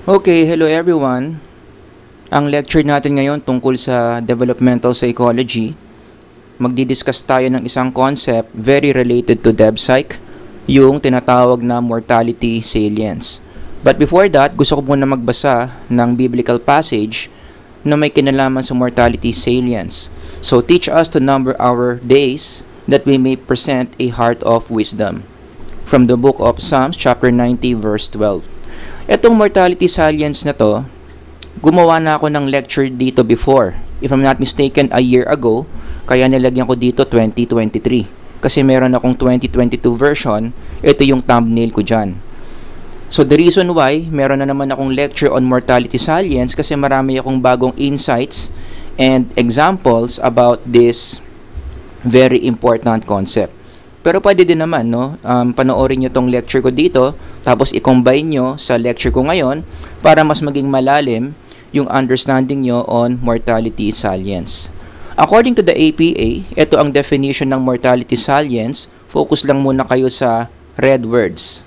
Okay, hello everyone. Ang lecture natin ngayon tungkol sa developmental psychology. Magdi-discuss tayo ng isang concept very related to DevPsych, yung tinatawag na mortality salience. But before that, gusto ko muna magbasa ng biblical passage na may kinalaman sa mortality salience. So, teach us to number our days that we may present a heart of wisdom. From the book of Psalms, chapter 90, verse 12. Etong mortality salience na to, gumawa na ako ng lecture dito before. If I'm not mistaken, a year ago, kaya nilagyan ko dito 2023. Kasi meron akong 2022 version, ito yung thumbnail ko dyan. So the reason why, meron na naman akong lecture on mortality salience kasi marami akong bagong insights and examples about this very important concept. Pero pwede din naman, no? Panoorin nyo tong lecture ko dito, tapos i-combine nyo sa lecture ko ngayon para mas maging malalim yung understanding nyo on mortality salience. According to the APA, ito ang definition ng mortality salience. Focus lang muna kayo sa red words.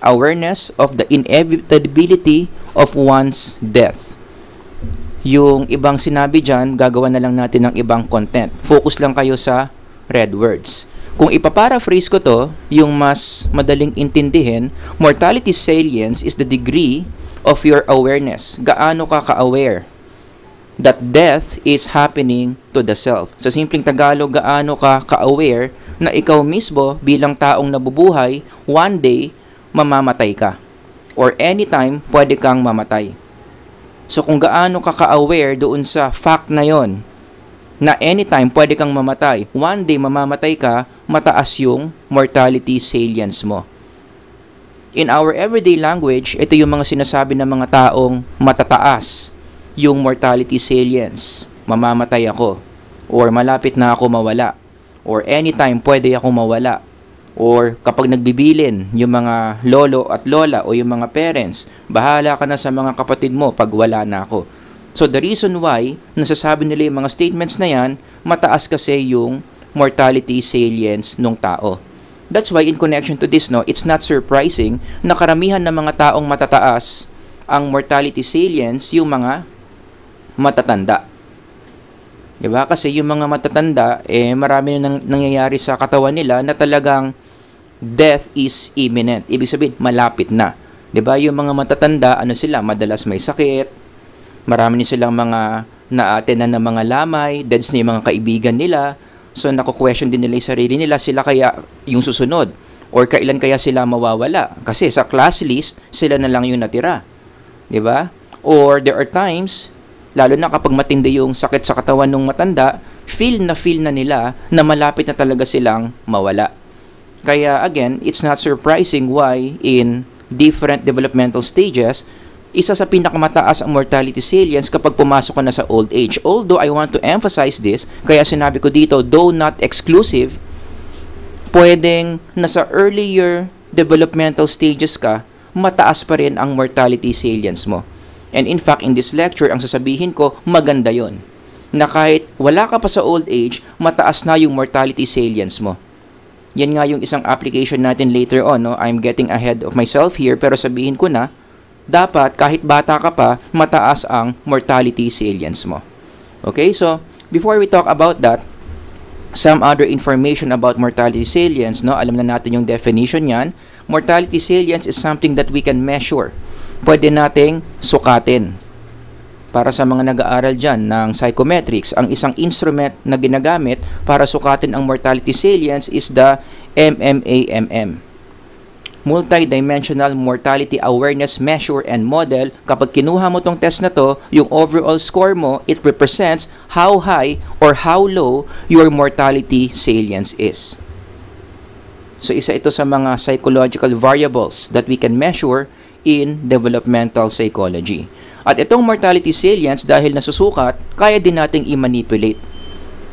Awareness of the inevitability of one's death. Yung ibang sinabi dyan, gagawa na lang natin ng ibang content. Focus lang kayo sa red words. Kung ipaparaphrase ko to, yung mas madaling intindihin, mortality salience is the degree of your awareness. Gaano ka ka-aware that death is happening to the self. Sa simpleng Tagalog, gaano ka ka-aware na ikaw mismo bilang taong nabubuhay, one day, mamamatay ka. Or anytime, pwede kang mamatay. So kung gaano ka ka-aware doon sa fact na yon, na anytime pwede kang mamatay, one day mamamatay ka, mataas yung mortality salience mo. In our everyday language, ito yung mga sinasabi ng mga taong matataas yung mortality salience. Mamamatay ako, or malapit na ako mawala, or anytime pwede ako mawala, or kapag nagbibilin yung mga lolo at lola o yung mga parents, bahala ka na sa mga kapatid mo pag wala na ako. So the reason why nasasabi nila yung mga statements na yan, mataas kasi yung mortality salience ng tao. That's why in connection to this, no, it's not surprising na karamihan ng mga taong matataas ang mortality salience yung mga matatanda. Diba? Kasi yung mga matatanda, marami nang nangyayari sa katawan nila na talagang death is imminent. Ibig sabihin, malapit na. Diba? Yung mga matatanda, sila? Madalas may sakit. Marami din silang mga na-attenan ng mga lamay, deads na yung mga kaibigan nila. So, naku-question din nila yung sarili nila, sila kaya yung susunod? Or kailan kaya sila mawawala? Kasi sa class list, sila na lang yung natira. Diba? Or there are times, lalo na kapag matindi yung sakit sa katawan ng matanda, feel na nila na malapit na talaga silang mawala. Kaya again, it's not surprising why in different developmental stages, isa sa pinakamataas ang mortality salience kapag pumasok ka na sa old age. Although I want to emphasize this, kaya sinabi ko dito, though not exclusive, pwedeng nasa earlier developmental stages ka, mataas pa rin ang mortality salience mo. And in fact, in this lecture, ang sasabihin ko, maganda yon. Na kahit wala ka pa sa old age, mataas na yung mortality salience mo. Yan nga yung isang application natin later on. No? I'm getting ahead of myself here, pero sabihin ko na, dapat kahit bata ka pa, mataas ang mortality salience mo. Okay, so before we talk about that, some other information about mortality salience, no? Alam na natin yung definition niyan. Mortality salience is something that we can measure. Pwede nating sukatin. Para sa mga nag-aaral dyan ng psychometrics, ang isang instrument na ginagamit para sukatin ang mortality salience is the MMAMM. Multidimensional Mortality Awareness Measure and Model. Kapag kinuha mo tong test na to, yung overall score mo, it represents how high or how low your mortality salience is. So isa ito sa mga psychological variables that we can measure in developmental psychology. At itong mortality salience, dahil nasusukat, kaya din nating i-manipulate.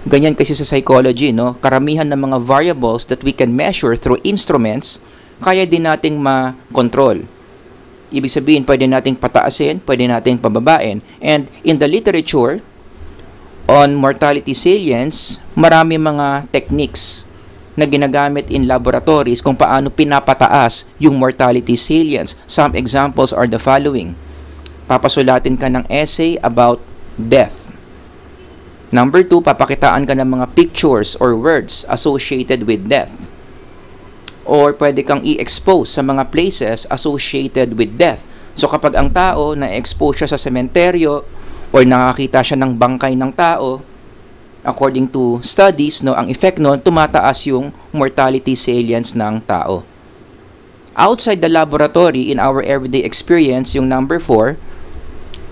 Ganyan kasi sa psychology, no? Karamihan ng mga variables that we can measure through instruments, kaya din nating ma-control. Ibig sabihin, pwede nating pataasin, pwede nating pababain. And in the literature on mortality salience, marami mga techniques na ginagamit in laboratories kung paano pinapataas yung mortality salience. Some examples are the following. papasulatin ka ng essay about death. Number 2, papakitaan ka ng mga pictures or words associated with death. Or pwede kang i-expose sa mga places associated with death. So kapag ang tao na-expose siya sa sementeryo or nakakita siya ng bangkay ng tao, according to studies, no, ang effect nun, tumataas yung mortality salience ng tao. Outside the laboratory, in our everyday experience, yung number 4,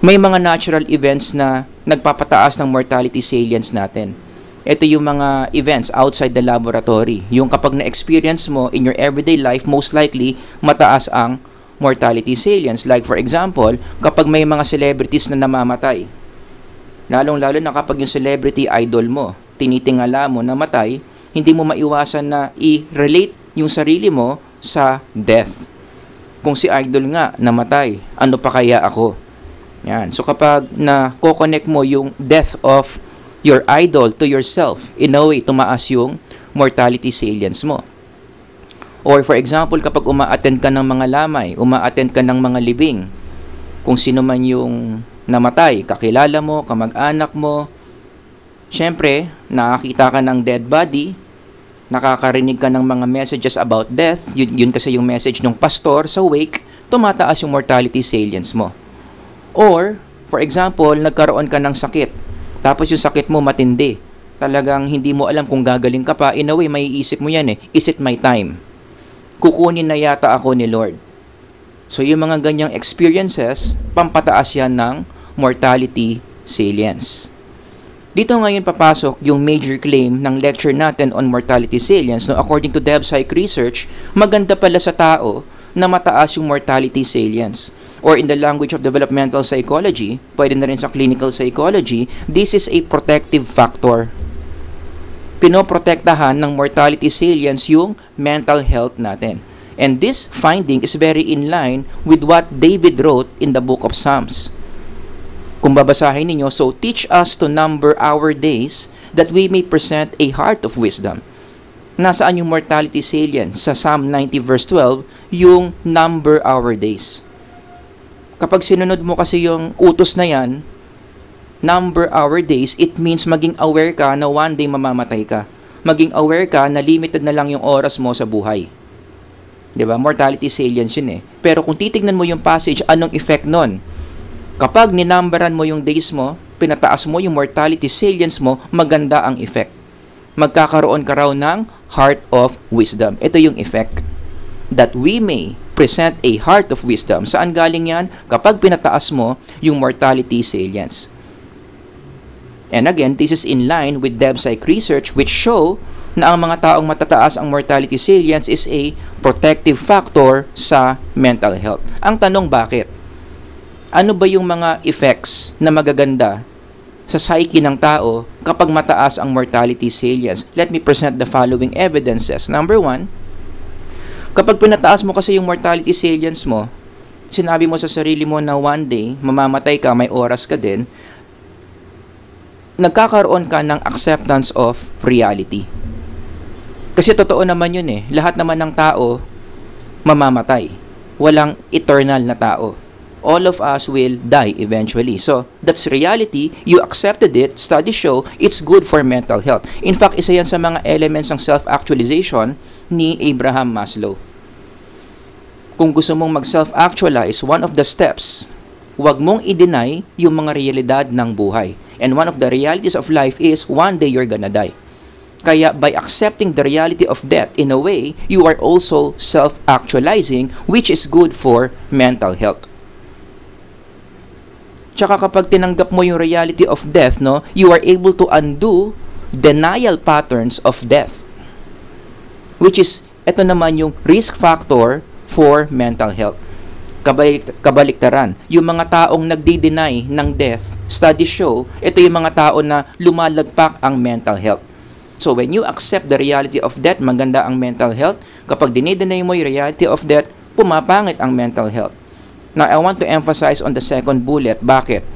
may mga natural events na nagpapataas ng mortality salience natin. Ito yung mga events outside the laboratory. Yung kapag na-experience mo in your everyday life, most likely, mataas ang mortality salience. Like for example, kapag may mga celebrities na namamatay. Lalong-lalo na kapag yung celebrity idol mo, tinitingala mo na matay, hindi mo maiwasan na i-relate yung sarili mo sa death. Kung si idol nga namatay, ano pa kaya ako? Yan. So kapag na-connect mo yung death of your idol to yourself, in a way, tumaas yung mortality salience mo. Or for example, kapag uma-attend ka ng mga lamay, uma-attend ka ng mga libing, kung sino man yung namatay, kakilala mo, kamag-anak mo, syempre, nakakita ka ng dead body, nakakarinig ka ng mga messages about death, yun kasi yung message ng pastor sa wake, tumataas yung mortality salience mo. Or, for example, nagkaroon ka ng sakit, tapos yung sakit mo matindi, talagang hindi mo alam kung gagaling ka pa, in a way, maiisip mo yan is it my time? Kukunin na yata ako ni Lord. So, yung mga ganyang experiences, pampataas yan ng mortality salience. Dito ngayon papasok yung major claim ng lecture natin on mortality salience. No, according to DebPsych research, maganda pala sa tao na mataas yung mortality salience. Or in the language of developmental psychology, pwede na rin sa clinical psychology, this is a protective factor. Pinoprotektahan ng mortality salience yung mental health natin. And this finding is very in line with what David wrote in the book of Psalms. Kung babasahin ninyo, so teach us to number our days that we may present a heart of wisdom. Nasaan yung mortality salience? Sa Psalm 90 verse 12, yung number our days. Kapag sinunod mo kasi yung utos na yan, number our days, it means maging aware ka na one day mamamatay ka. Maging aware ka na limited na lang yung oras mo sa buhay. Diba? Mortality salience yun eh. Pero kung titignan mo yung passage, anong effect nun? Kapag ninumberan mo yung days mo, pinataas mo yung mortality salience mo, maganda ang effect. Magkakaroon ka raw ng heart of wisdom. Ito yung effect. That we may present a heart of wisdom. Saan galing yan? Kapag pinataas mo yung mortality salience. And again, this is in line with DebPsych research which show na ang mga taong matataas ang mortality salience is a protective factor sa mental health. Ang tanong, bakit? Ano ba yung mga effects na magaganda sa psyche ng tao kapag mataas ang mortality salience? Let me present the following evidences. Number 1, kapag pinataas mo kasi yung mortality salience mo, sinabi mo sa sarili mo na one day, mamamatay ka, may oras ka din, nagkakaroon ka ng acceptance of reality. Kasi totoo naman yun eh. Lahat naman ng tao, mamamatay. Walang eternal na tao. All of us will die eventually. So, that's reality. You accepted it. Studies show it's good for mental health. In fact, isa yan sa mga elements ng self-actualization ni Abraham Maslow. Kung gusto mong mag-self-actualize, one of the steps, huwag mong i-deny yung mga realidad ng buhay. And one of the realities of life is one day you're gonna die. Kaya by accepting the reality of death, in a way, you are also self-actualizing, which is good for mental health. Tsaka kapag tinanggap mo yung reality of death, no, you are able to undo denial patterns of death. Which is, ito naman yung risk factor for mental health. Kabaliktaran, yung mga taong nagdi-deny ng death, studies show, ito yung mga tao na lumalagpak ang mental health. So when you accept the reality of death, maganda ang mental health. Kapag dinideny mo yung reality of death, pumapangit ang mental health. Now, I want to emphasize on the second bullet. Bakit?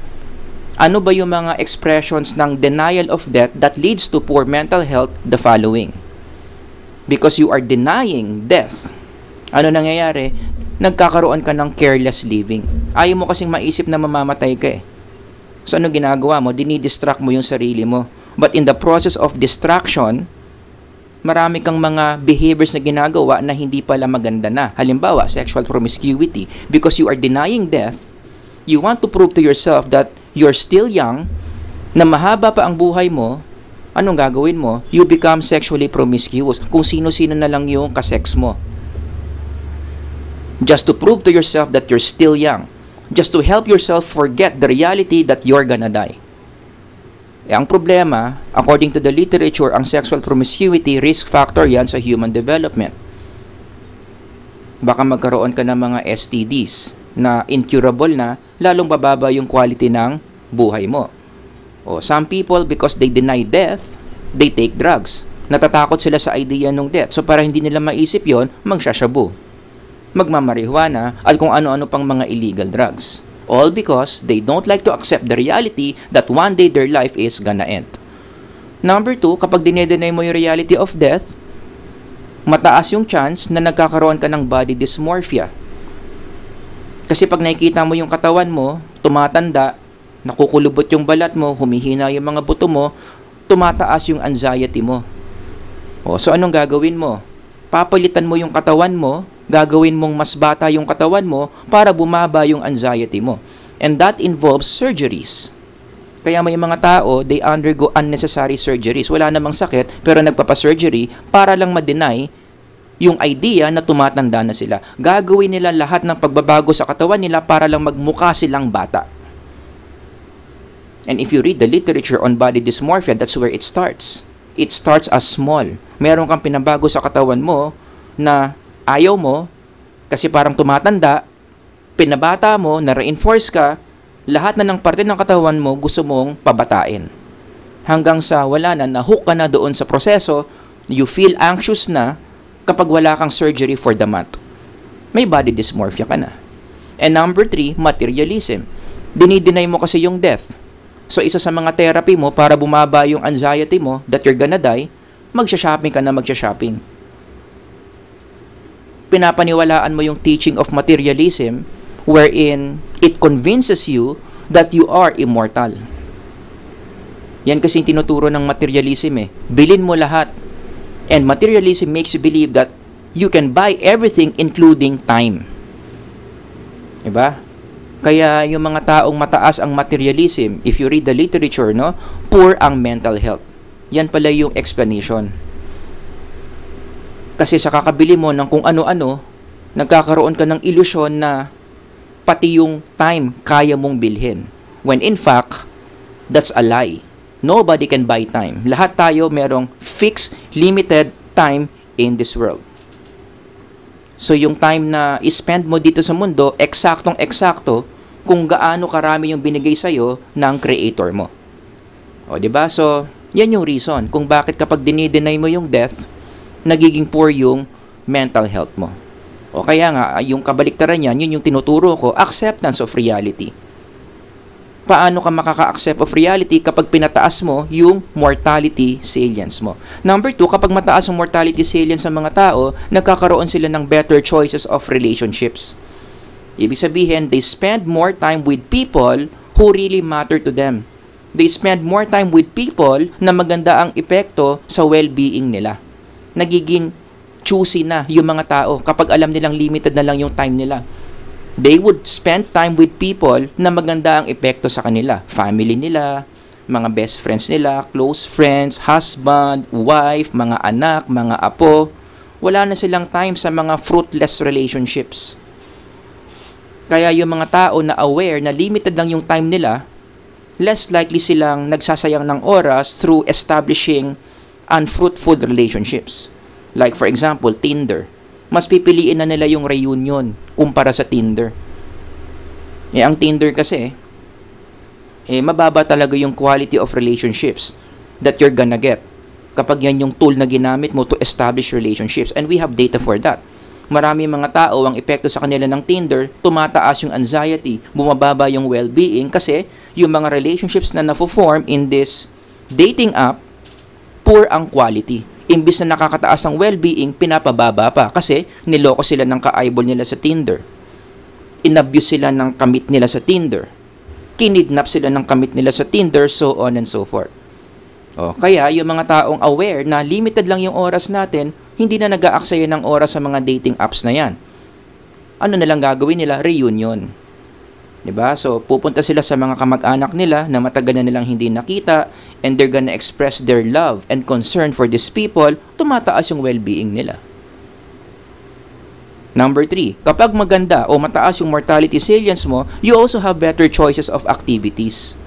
Ano ba yung mga expressions ng denial of death that leads to poor mental health? The following. Because you are denying death. Ano nangyayari? Nagkakaroon ka ng careless living. Ayaw mo kasing maisip na mamamatay ka eh. So ano ginagawa mo? Dinidistract mo yung sarili mo. But in the process of distraction, marami kang mga behaviors na ginagawa na hindi pala maganda na. Halimbawa, sexual promiscuity. Because you are denying death, you want to prove to yourself that you're still young, na mahaba pa ang buhay mo. Anong gagawin mo? You become sexually promiscuous. Kung sino-sino na lang yung kasex mo. Just to prove to yourself that you're still young. Just to help yourself forget the reality that you're gonna die. Ang problema, according to the literature, ang sexual promiscuity, risk factor yan sa human development. Baka magkaroon ka ng mga STDs na incurable na, lalong bababa yung quality ng buhay mo. O, some people, because they deny death, they take drugs. Natatakot sila sa idea ng death. So, para hindi nila maisip yon, magsashabu, magmamarihuana, at kung ano-ano pang mga illegal drugs. All because they don't like to accept the reality that one day their life is gonna end. Number 2, kapag dinedenay mo yung reality of death, mataas yung chance na nagkakaroon ka ng body dysmorphia. Kasi pag nakikita mo yung katawan mo, tumatanda, nakukulubot yung balat mo, humihina yung mga buto mo, tumataas yung anxiety mo. O, so anong gagawin mo? Papalitan mo yung katawan mo, gagawin mong mas bata yung katawan mo para bumaba yung anxiety mo. And that involves surgeries. Kaya may mga tao, they undergo unnecessary surgeries. Wala namang sakit, pero nagpapasurgery para lang ma-deny yung idea na tumatanda na sila. Gagawin nila lahat ng pagbabago sa katawan nila para lang magmukha silang bata. And if you read the literature on body dysmorphia, that's where it starts. It starts as small. Meron kang pinabago sa katawan mo na ayaw mo kasi parang tumatanda, pinabata mo, na-reinforce ka, lahat na ng parte ng katawan mo gusto mong pabatain. Hanggang sa wala na, nahook ka na doon sa proseso, you feel anxious na kapag wala kang surgery for the month. May body dysmorphia ka na. And number 3, materialism. Dinideny mo kasi yung death. So isa sa mga therapy mo para bumaba yung anxiety mo that you're gonna die, magsha-shopping ka na magsha-shopping. Pinapaniwalaan mo yung teaching of materialism wherein it convinces you that you are immortal. Yan kasi yung tinuturo ng materialism eh. Bilin mo lahat. And materialism makes you believe that you can buy everything including time. Diba? Kaya yung mga taong mataas ang materialism, if you read the literature, no, poor ang mental health. Yan pala yung explanation. Kasi sa kakabili mo ng kung ano-ano, nagkakaroon ka ng ilusyon na pati yung time kaya mong bilhin. When in fact, that's a lie. Nobody can buy time. Lahat tayo merong fixed, limited time in this world. So yung time na i-spend mo dito sa mundo, eksaktong-eksakto kung gaano karami yung binigay sa'yo ng creator mo. O, diba? So, yan yung reason kung bakit kapag dinideny mo yung death, nagiging poor yung mental health mo. O kaya nga, yung kabaliktaran yan, yun yung tinuturo ko, acceptance of reality. Paano ka makaka-accept of reality kapag pinataas mo yung mortality salience mo? Number 2, kapag mataas ang mortality salience sa mga tao, nagkakaroon sila ng better choices of relationships. Ibig sabihin, they spend more time with people who really matter to them. They spend more time with people na maganda ang epekto sa well-being nila. Nagiging choosy na yung mga tao kapag alam nilang limited na lang yung time nila. They would spend time with people na maganda ang epekto sa kanila. Family nila, mga best friends nila, close friends, husband, wife, mga anak, mga apo. Wala na silang time sa mga fruitless relationships. Kaya yung mga tao na aware na limited lang yung time nila, less likely silang nagsasayang ng oras through establishing unfruitful relationships. Like for example, Tinder. Mas pipiliin na nila yung reunion kumpara sa Tinder. Ang Tinder kasi, mababa talaga yung quality of relationships that you're gonna get kapag yan yung tool na ginamit mo to establish relationships. And we have data for that. Marami mga tao, ang epekto sa kanila ng Tinder, tumataas yung anxiety, bumababa yung well-being kasi yung mga relationships na na-form in this dating app, poor ang quality. Imbis na nakakataas ng well-being, pinapababa pa kasi niloko sila ng ka-eyeball nila sa Tinder. inabuse sila ng kamit nila sa Tinder, kinidnap sila ng kamit nila sa Tinder, so on and so forth. Kaya yung mga taong aware na limited lang yung oras natin, hindi na nag-aaksaya ng oras sa mga dating apps na yan. Ano na lang gagawin nila? Reunion. Diba? So, pupunta sila sa mga kamag-anak nila na matagal na nilang hindi nakita, and they're gonna express their love and concern for these people, tumataas yung well-being nila. Number 3, kapag maganda o mataas yung mortality salience mo, you also have better choices of activities.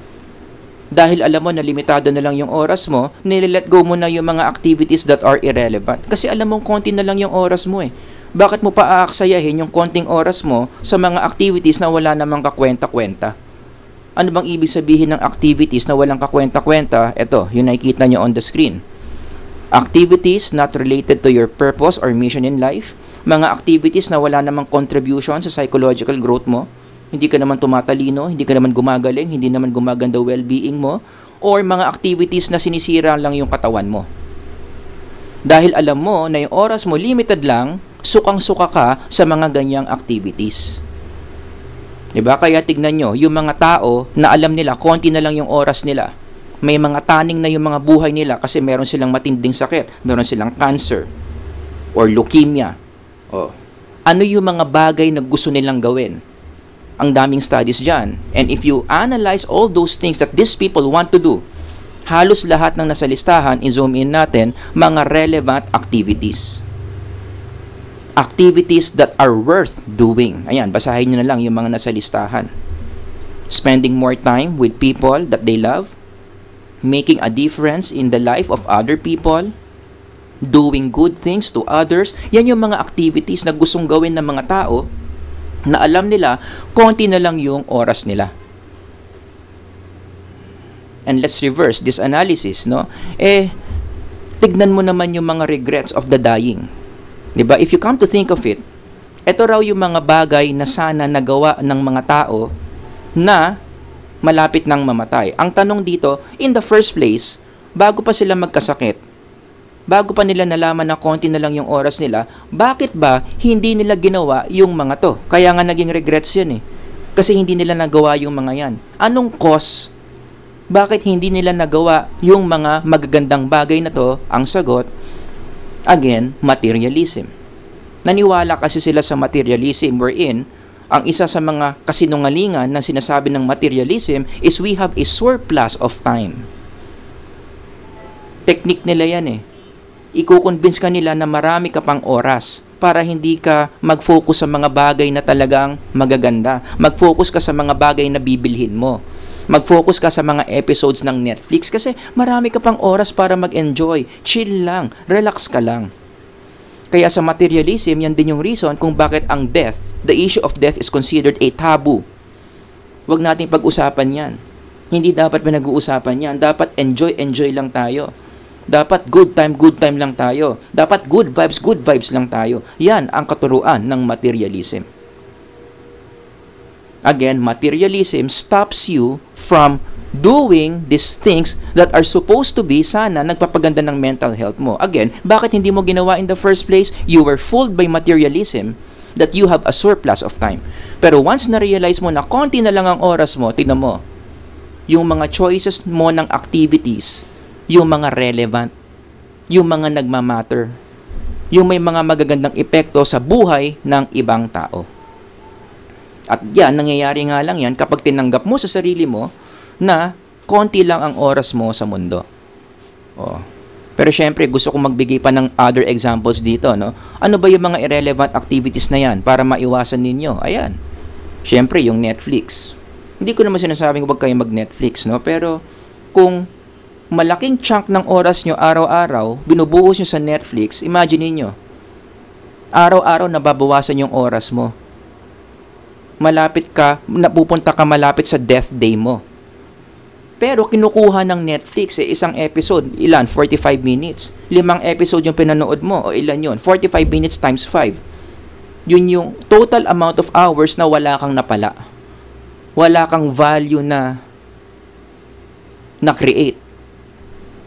Dahil alam mo na limitado na lang yung oras mo, nililet go mo na yung mga activities that are irrelevant. Kasi alam mong konti na lang yung oras mo eh. Bakit mo pa aaksayahin yung konting oras mo sa mga activities na wala namang kakwenta-kwenta? Ano bang ibig sabihin ng activities na walang kakwenta-kwenta? Ito, yung nakikita nyo on the screen. Activities not related to your purpose or mission in life. Mga activities na wala namang contribution sa psychological growth mo. Hindi ka naman tumatalino, hindi ka naman gumagaling, hindi naman gumaganda well-being mo. Or mga activities na sinisira lang yung katawan mo. Dahil alam mo na yung oras mo limited lang, sukang-suka ka sa mga ganyang activities. Diba? Kaya tignan nyo, yung mga tao na alam nila, konti na lang yung oras nila. May mga taning na yung mga buhay nila kasi meron silang matinding sakit, meron silang cancer, or leukemia. Ano yung mga bagay na gusto nilang gawin? Ang daming studies dyan. And if you analyze all those things that these people want to do, halos lahat ng nasa listahan, i-zoom in natin, mga relevant activities. Activities that are worth doing. Ayan, basahin nyo na lang yung mga nasa listahan. Spending more time with people that they love, making a difference in the life of other people, doing good things to others. Yan yung mga activities na gustong gawin ng mga tao na alam nila, konti na lang yung oras nila. And let's reverse this analysis, no? Tignan mo naman yung mga regrets of the dying. Diba? If you come to think of it, ito raw yung mga bagay na sana nagawa ng mga tao na malapit nang mamatay. Ang tanong dito, in the first place, bago pa sila magkasakit, bago pa nila nalaman na konti na lang yung oras nila, bakit ba hindi nila ginawa yung mga to? Kaya nga naging regrets yun eh. Kasi hindi nila nagawa yung mga yan. Anong cause? Bakit hindi nila nagawa yung mga magagandang bagay na to? Ang sagot, again, materialism. Naniwala kasi sila sa materialism wherein ang isa sa mga kasinungalingan ng sinasabi ng materialism is we have a surplus of time. Technique nila yan eh. Iko-convince ka nila na marami ka pang oras para hindi ka mag-focus sa mga bagay na talagang magaganda. Mag-focus ka sa mga bagay na bibilhin mo. Mag-focus ka sa mga episodes ng Netflix kasi marami ka pang oras para mag-enjoy. Chill lang, relax ka lang. Kaya sa materialism, yan din yung reason kung bakit ang death, the issue of death is considered a taboo. Huwag natin pag-usapan yan. Hindi dapat pinag-uusapan yan. Dapat enjoy lang tayo. Dapat good time lang tayo. Dapat good vibes lang tayo. Yan ang katuruan ng materialism. Again, materialism stops you from doing these things that are supposed to be sana nagpapaganda ng mental health mo. Again, bakit hindi mo ginawa in the first place? You were fooled by materialism that you have a surplus of time. Pero once na-realize mo na konti na lang ang oras mo, tingnan mo, yung mga choices mo ng activities, yung mga relevant, yung mga nagmamatter, yung may mga magagandang epekto sa buhay ng ibang tao. At yan, nangyayari nga lang yan kapag tinanggap mo sa sarili mo na konti lang ang oras mo sa mundo. Pero syempre, gusto kong magbigay pa ng other examples dito, no? Ano ba yung mga irrelevant activities na yan para maiwasan ninyo? Ayan. Syempre, yung Netflix. Hindi ko naman sinasabing huwag kayo mag-Netflix, no? Pero kung malaking chunk ng oras nyo araw-araw, binubuhos nyo sa Netflix, imagine niyo, araw-araw nababawasan yung oras mo. Napupunta ka malapit sa death day mo. Pero kinukuha ng Netflix isang episode, ilan? 45 minutes. 5 episode yung pinanood mo, o ilan yun? 45 minutes times 5. Yun yung total amount of hours na wala kang napala. Wala kang value na create.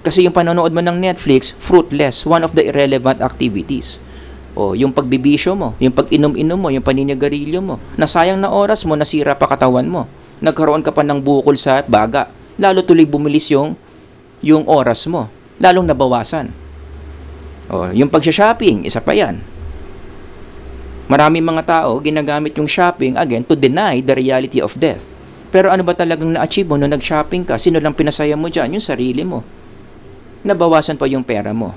Kasi yung panonood mo ng Netflix, fruitless, one of the irrelevant activities. O, yung pagbibisyo mo, yung pag-inom-inom mo, yung paninigarilyo mo, nasayang na oras mo, nasira pa katawan mo. Nagkaroon ka pa ng bukol sa baga. Lalo tuloy bumilis yung oras mo. Lalong nabawasan. O, yung pagsha-shopping, isa pa yan. Maraming mga tao ginagamit yung shopping, again, to deny the reality of death. Pero ano ba talagang na-achieve mo nung nag-shopping ka? Sino lang pinasaya mo dyan? Yung sarili mo. Nabawasan pa yung pera mo.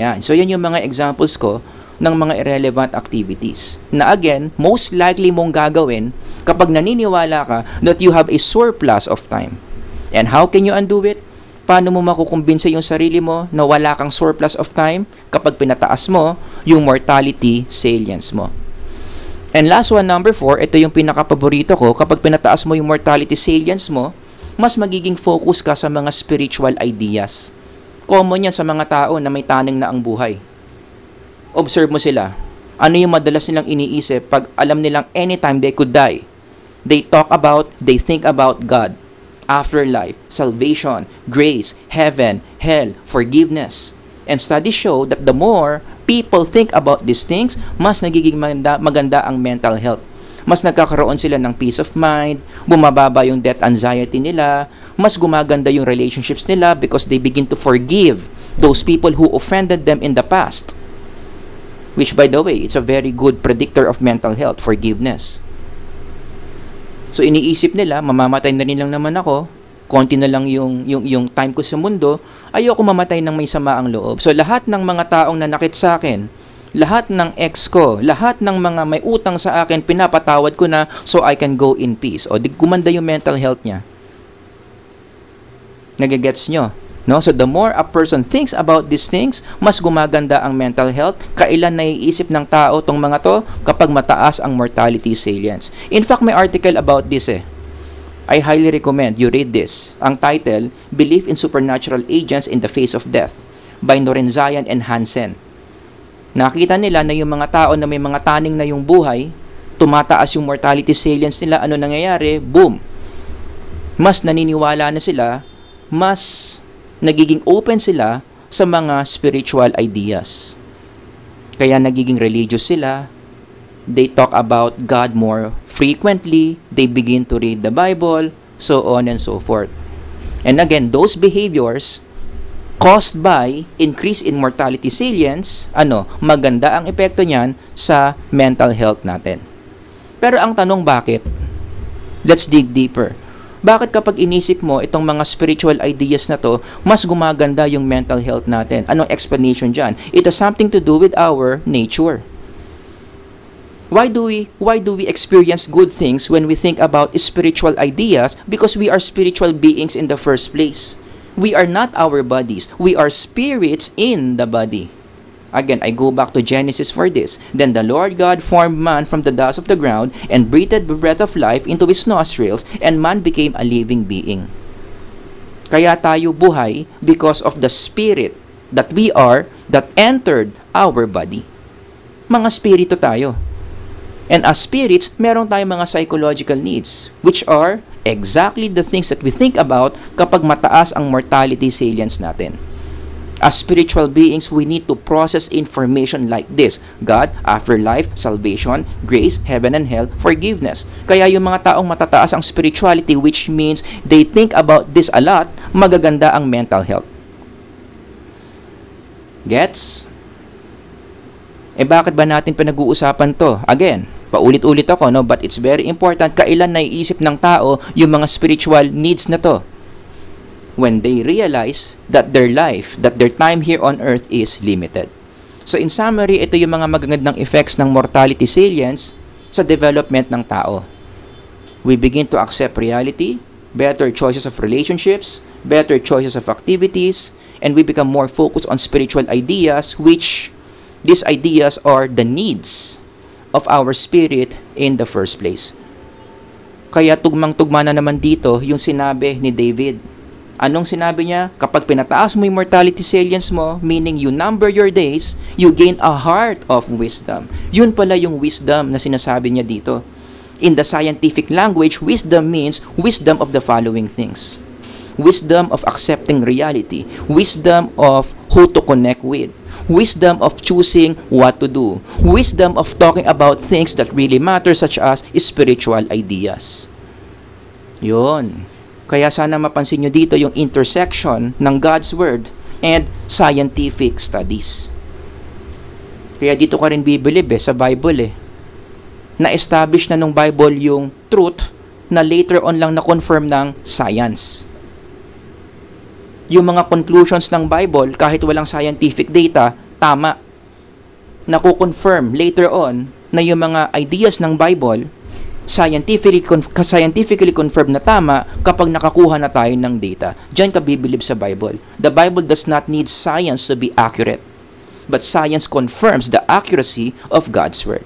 Yan. So, yan yung mga examples ko ng mga irrelevant activities na again, most likely mong gagawin kapag naniniwala ka that you have a surplus of time. And how can you undo it? Paano mo makukumbinsa yung sarili mo na wala kang surplus of time kapag pinataas mo yung mortality salience mo? And last one, number 4, ito yung pinaka-paborito ko, kapag pinataas mo yung mortality salience mo, mas magiging focus ka sa mga spiritual ideas. Common yan sa mga tao na may taning na ang buhay. Observe mo sila. Ano yung madalas nilang iniisip pag alam nilang anytime they could die? They think about God, afterlife, salvation, grace, heaven, hell, forgiveness. And studies show that the more people think about these things, mas nagiging maganda ang mental health. Mas nagkakaroon sila ng peace of mind, bumababa yung death anxiety nila, mas gumaganda yung relationships nila because they begin to forgive those people who offended them in the past. Which, by the way, it's a very good predictor of mental health, forgiveness. So, iniisip nila, mamamatay na rin lang naman ako, konti na lang yung time ko sa mundo, ayoko mamatay ng may sama ang loob. So, lahat ng mga taong nanakit sa akin, lahat ng ex ko, lahat ng mga may utang sa akin, pinapatawad ko na so I can go in peace. O, gumanda yung mental health niya. Nagigets nyo? No? So, the more a person thinks about these things, mas gumaganda ang mental health. Kailan naiisip ng tao tong mga to? Kapag mataas ang mortality salience. In fact, may article about this I highly recommend you read this. Ang title, Belief in Supernatural Agents in the Face of Death by Norenzayan and Hansen. Nakita nila na yung mga tao na may mga taning na yung buhay, tumataas yung mortality salience nila, ano nangyayari? Boom! Mas naniniwala na sila, mas nagiging open sila sa mga spiritual ideas. Kaya nagiging religious sila. They talk about God more frequently. They begin to read the Bible, so on and so forth. And again, those behaviors caused by increase in mortality salience, maganda ang epekto niyan sa mental health natin. Pero ang tanong, bakit? Let's dig deeper. Bakit kapag inisip mo itong mga spiritual ideas na to, mas gumaganda yung mental health natin? Anong explanation dyan? It has something to do with our nature. Why do we experience good things when we think about spiritual ideas? Because we are spiritual beings in the first place. We are not our bodies. We are spirits in the body. Again, I go back to Genesis for this. Then the Lord God formed man from the dust of the ground and breathed the breath of life into his nostrils, and man became a living being. Kaya tayo buhay because of the spirit that we are that entered our body. Mga spirito tayo. And as spirits, meron tayong mga psychological needs, which are exactly the things that we think about kapag mataas ang mortality salience natin. As spiritual beings, we need to process information like this: God, afterlife, salvation, grace, heaven and hell, forgiveness. Kaya yung mga taong matataas ang spirituality, which means they think about this a lot, magaganda ang mental health. Gets? Bakit ba natin pinag-uusapan to? Again, paulit-ulit ako, but it's very important. Kailan naiisip ng tao yung mga spiritual needs na to? When they realize that their life, that their time here on earth is limited. So in summary, ito yung mga magagandang effects ng mortality salience sa development ng tao. We begin to accept reality, better choices of relationships, better choices of activities, and we become more focused on spiritual ideas, which these ideas are the needs of our spirit in the first place. Kaya tugmang-tugma na naman dito yung sinabi ni David. Anong sinabi niya? Kapag pinataas mo yung mortality salience mo, meaning you number your days, you gain a heart of wisdom. Yun pala yung wisdom na sinasabi niya dito. In the scientific language, wisdom means wisdom of the following things. wisdom of accepting reality, wisdom of who to connect with, wisdom of choosing what to do, wisdom of talking about things that really matter such as spiritual ideas. Yun. Kaya sana mapansin nyo dito yung intersection ng God's Word and scientific studies. Kaya dito ka rin bibilib sa Bible Na-establish na nung Bible yung truth na later on lang na-confirm ng science. Yung mga conclusions ng Bible, kahit walang scientific data, tama. Nakukonfirm later on na yung mga ideas ng Bible, scientifically confirmed na tama kapag nakakuha na tayo ng data. Diyan ka bibilib sa Bible. The Bible does not need science to be accurate, but science confirms the accuracy of God's Word.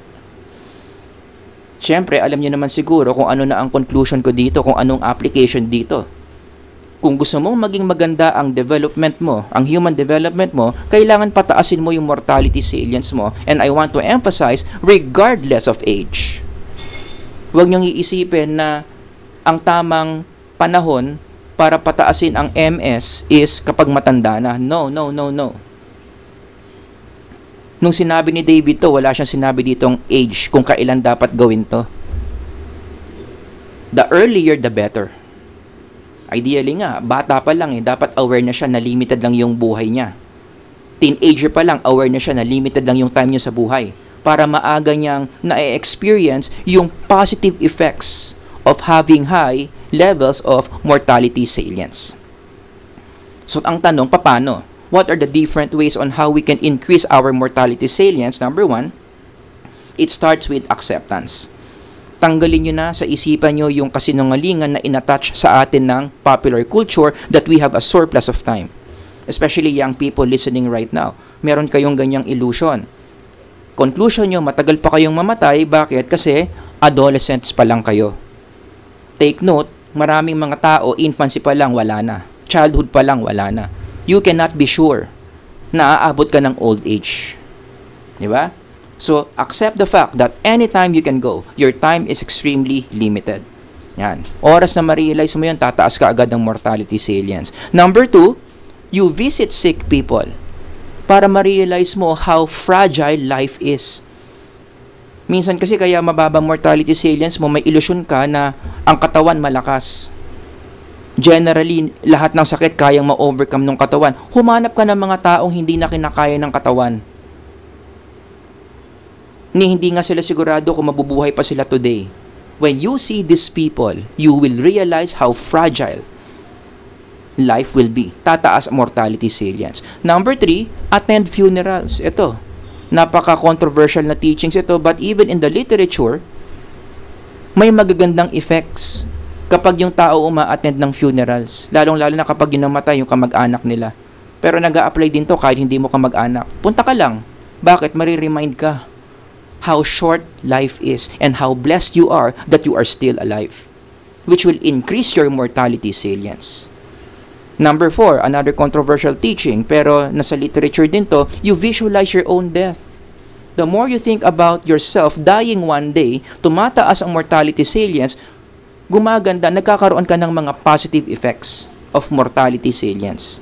Siyempre, alam niyo naman siguro kung ano na ang conclusion ko dito, kung anong application dito. Kung gusto mong maging maganda ang development mo, ang human development mo, kailangan pataasin mo yung mortality salience mo. And I want to emphasize, regardless of age. Huwag niyong iisipin na ang tamang panahon para pataasin ang MS is kapag matanda na. No. Nung sinabi ni David to, wala siyang sinabi ditong age kung kailan dapat gawin to. The earlier, the better. Ideally nga, bata pa lang dapat aware na siya na limited lang yung buhay niya. Teenager pa lang, aware na siya na limited lang yung time niya sa buhay. Para maaga niyang na-experience yung positive effects of having high levels of mortality salience. So, ang tanong, paano? What are the different ways on how we can increase our mortality salience? Number one, it starts with acceptance. Tanggalin nyo na sa isipan nyo yung kasinungalingan na inattach sa atin ng popular culture that we have a surplus of time. Especially young people listening right now. Meron kayong ganyang illusion. Conclusion nyo, matagal pa kayong mamatay. Bakit? Kasi adolescents pa lang kayo. Take note, maraming mga tao, infancy pa lang, wala na. Childhood pa lang, wala na. You cannot be sure na aabot ka ng old age. Di ba? So, accept the fact that anytime you can go, your time is extremely limited. Yan. Oras na ma-realize mo yun, tataas ka agad ng mortality salience. Number two, you visit sick people para ma-realize mo how fragile life is. Minsan kasi kaya mababang mortality salience mo, may illusion ka na ang katawan malakas. Generally, lahat ng sakit kayang ma-overcome ng katawan. Humanap ka ng mga taong hindi na kinakaya ng katawan. Hindi nga sila sigurado kung mabubuhay pa sila today. When you see these people, you will realize how fragile life will be. Tataas ang mortality salience. Number three, attend funerals. Ito, napaka-controversial na teachings ito, but even in the literature, may magagandang effects kapag yung tao uma-attend ng funerals, lalong-lalo na kapag yung namatay yung kamag-anak nila. Pero nag-a-apply din to kahit hindi mo kamag-anak. Punta ka lang. Bakit? Mariremind ka how short life is and how blessed you are that you are still alive, which will increase your mortality salience. Number four, another controversial teaching, pero nasa literature din to, you visualize your own death. The more you think about yourself dying one day, tumataas ang mortality salience, gumaganda, nagkakaroon ka ng mga positive effects of mortality salience.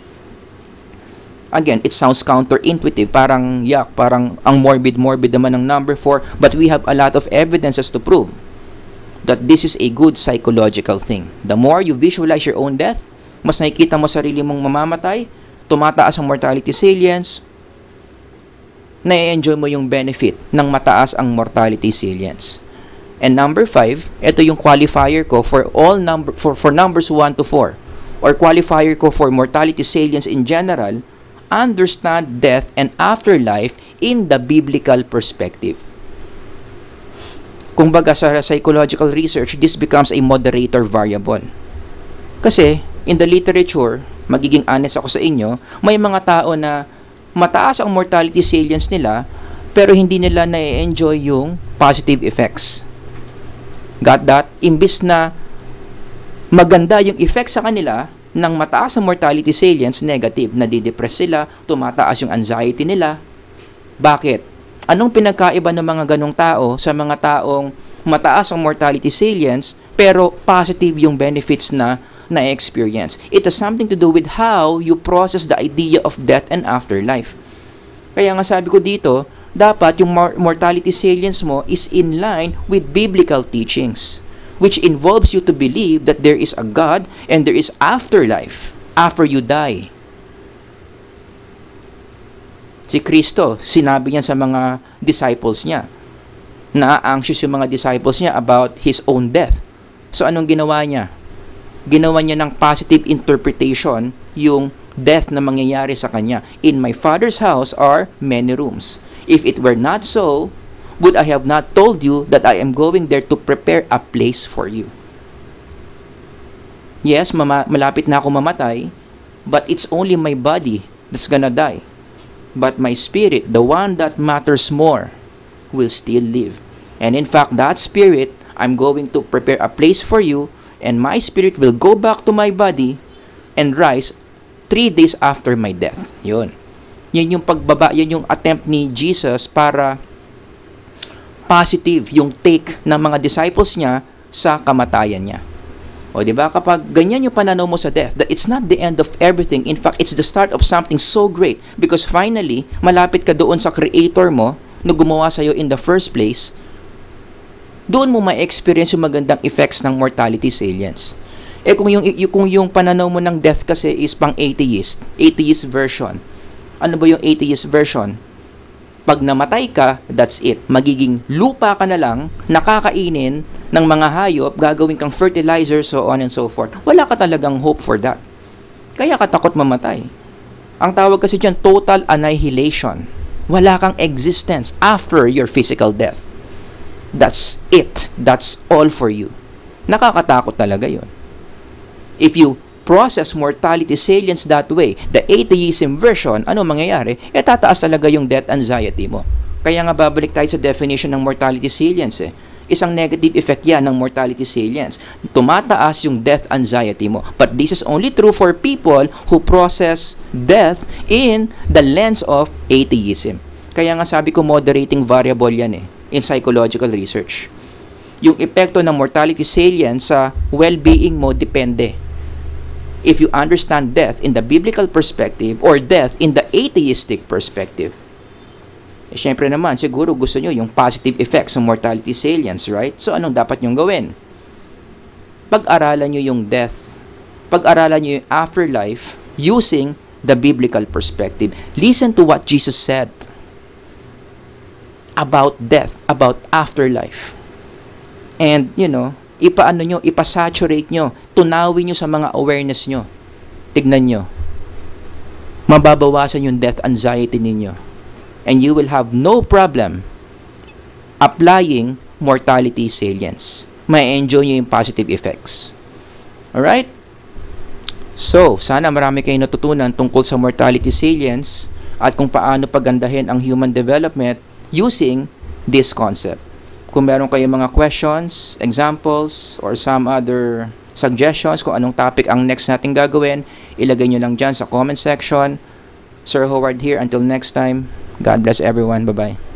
Again, it sounds counterintuitive, parang parang ang morbid naman ng number 4, but we have a lot of evidences to prove that this is a good psychological thing. The more you visualize your own death, mas nakikita mo sarili mong mamamatay, tumataas ang mortality salience, na-enjoy mo yung benefit ng mataas ang mortality salience. And number 5, ito yung qualifier ko for numbers 1 to 4, or qualifier ko for mortality salience in general. Understand death and afterlife in the biblical perspective. Kung baga sa psychological research, this becomes a moderator variable. Kasi, in the literature, magiging honest ako sa inyo, may mga tao na mataas ang mortality salience nila, pero hindi nila na-enjoy yung positive effects. Got that? Imbis na maganda yung effects sa kanila, ng mataas ang mortality salience, negative, nadidepress sila, tumataas yung anxiety nila. Bakit? Anong pinagkaiba ng mga ganong tao sa mga taong mataas ang mortality salience pero positive yung benefits na na experience. It has something to do with how you process the idea of death and afterlife. Kaya nga sabi ko dito, dapat yung mortality salience mo is in line with biblical teachings, which involves you to believe that there is a God and there is afterlife after you die. Si Kristo, sinabi niya sa mga disciples niya, na-anxious yung mga disciples niya about His own death. So anong ginawa niya? Ginawa niya ng positive interpretation yung death na mangyayari sa Kanya. In my Father's house are many rooms. If it were not so, would I have not told you that I am going there to prepare a place for you? Yes, malapit na ako mamatay, but it's only my body that's gonna die. But my spirit, the one that matters more, will still live. And in fact, that spirit, I'm going to prepare a place for you, and my spirit will go back to my body and rise 3 days after my death. Yun. Yan yung pagbaba, yan yung attempt ni Jesus para positive yung take ng mga disciples niya sa kamatayan niya. O diba, kapag ganyan yung pananaw mo sa death, that it's not the end of everything, in fact, it's the start of something so great, because finally, malapit ka doon sa creator mo na gumawa sa'yo in the first place, doon mo ma-experience yung magandang effects ng mortality salience. Eh kung yung pananaw mo ng death kasi is pang atheist version. Ano ba yung atheist version? Pag namatay ka, that's it. Magiging lupa ka na lang, nakakainin ng mga hayop, gagawin kang fertilizer, so on and so forth. Wala ka talagang hope for that. Kaya ka takot mamatay. Ang tawag kasi dyan, total annihilation. Wala kang existence after your physical death. That's it. That's all for you. Nakakatakot talaga yun. If you process mortality salience that way, the atheism version, ano mangyayari? Tataas talaga yung death anxiety mo. Kaya nga babalik tayo sa definition ng mortality salience eh. Isang negative effect yan ng mortality salience. Tumataas yung death anxiety mo. But this is only true for people who process death in the lens of atheism. Kaya nga sabi ko, moderating variable yan eh, in psychological research. Yung epekto ng mortality salience sa well-being mo depende. If you understand death in the biblical perspective or death in the atheistic perspective. Eh, syempre naman, siguro gusto nyo yung positive effects ng mortality salience, right? So, anong dapat nyong gawin? Pag-aralan nyo yung death. Pag-aralan nyo yung afterlife using the biblical perspective. Listen to what Jesus said about death, about afterlife. And, ipasaturate nyo, tunawin nyo sa mga awareness nyo. Tignan nyo. Mababawasan yung death anxiety ninyo. And you will have no problem applying mortality salience. May enjoy nyo yung positive effects. Alright? So, sana marami kayong natutunan tungkol sa mortality salience at kung paano pagandahin ang human development using this concept. Kung meron kayong mga questions, examples, or some other suggestions kung anong topic ang next natin gagawin, ilagay nyo lang dyan sa comment section. Sir Howard here. Until next time, God bless everyone. Bye-bye.